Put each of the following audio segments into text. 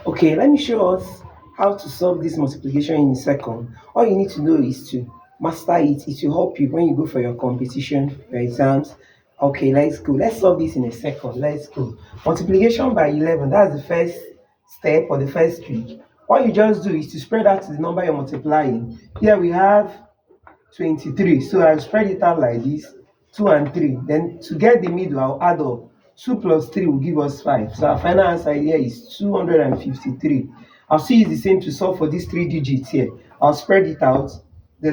Okay, let me show us how to solve this multiplication in a second. All you need to know is to master it. It will help you when you go for your competition, your exams. Okay, let's go. Let's solve this in a second. Let's go. Multiplication by 11, that's the first step or the first trick. What you just do is to spread out the number you're multiplying. Here we have 23. So I'll spread it out like this, 2 and 3. Then to get the middle, I'll add up. 2 plus 3 will give us 5. So our final answer here is 253. I'll still use the same to solve for these 3 digits here. I'll spread it out. The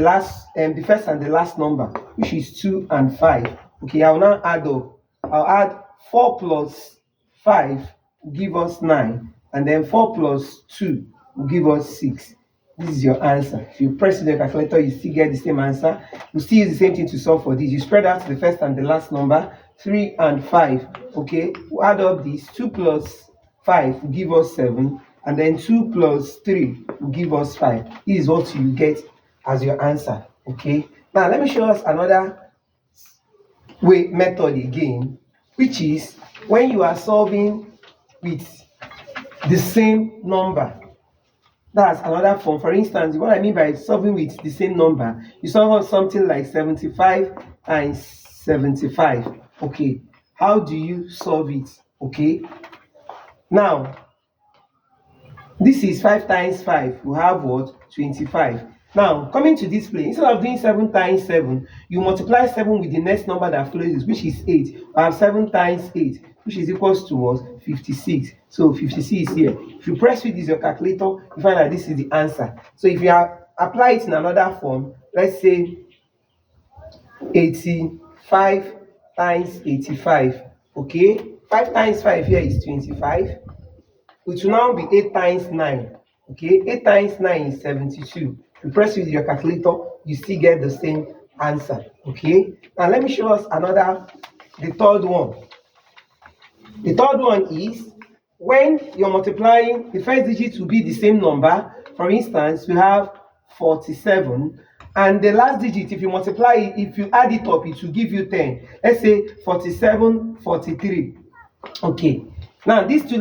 first and the last number, which is 2 and 5. Okay, I'll now add up. I'll add 4 plus 5 will give us 9. And then 4 plus 2 will give us 6. This is your answer. If you press the calculator, you still get the same answer. You still use the same thing to solve for this. You spread out the first and the last number, 3 and 5. Okay, we'll add up this. 2 plus 5 will give us 7. And then 2 plus 3 will give us 5. This is what you get as your answer. Okay, now let me show us another method again, which is when you are solving with the same number. That's another form. For instance, what I mean by solving with the same number, you solve something like 75 times 75. Okay, how do you solve it? Okay, now this is 5 times 5. We have what? 25. Now, coming to this place, instead of doing 7 times 7, you multiply 7 with the next number that follows, which is 8. We have 7 times 8, which is equals to what? 56. So 56 is here. If you press with this your calculator, you find that this is the answer. So if you apply it in another form, let's say 85 times 85. Okay, 5 times 5 here is 25. It will now be 8 times 9. Okay, 8 times 9 is 72. If you press with your calculator, you still get the same answer. Okay, now let me show us the third one. The third one is when you're multiplying, the first digit will be the same number. For instance, we have 47, and the last digit, if you multiply it, if you add it up, it will give you 10. Let's say 47, 43. Okay, now these two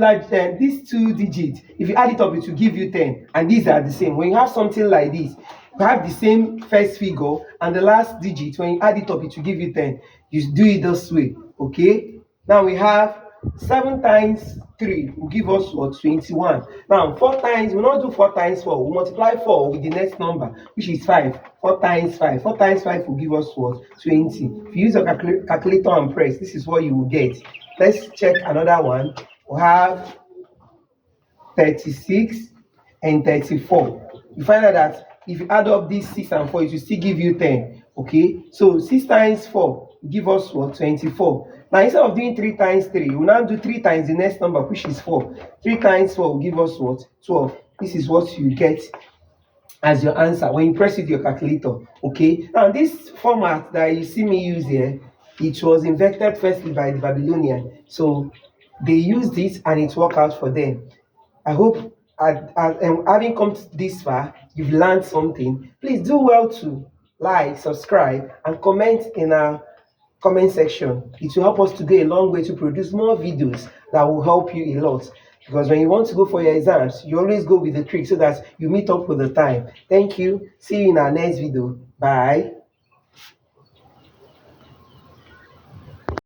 digits, if you add it up, it will give you 10, and these are the same. When you have something like this, you have the same first figure and the last digit, when you add it up, it will give you 10. You do it this way. Okay, now we have 7 times 3 will give us what? 21. Now 4 times, we'll not do 4 times 4, we'll multiply 4 with the next number, which is 5. 4 times 5. 4 times 5 will give us what? 20. If you use your calculator and press, this is what you will get. Let's check another one. We have 36 and 34. You find out that if you add up these 6 and 4, it will still give you 10. Okay, so 6 times 4 will give us what? 24. Now instead of doing 3 times 3, we'll now do 3 times the next number, which is 4. 3 times 4 will give us what? 12. This is what you get as your answer when you press with your calculator. Okay, now this format that you see me use here, it was invented firstly by the Babylonians. So they used it and it worked out for them. I hope having come this far, you've learned something. Please do well to like, subscribe, and comment in our comment section. It will help us to go a long way to produce more videos that will help you a lot. Because when you want to go for your exams, you always go with the trick so that you meet up with the time. Thank you. See you in our next video. Bye.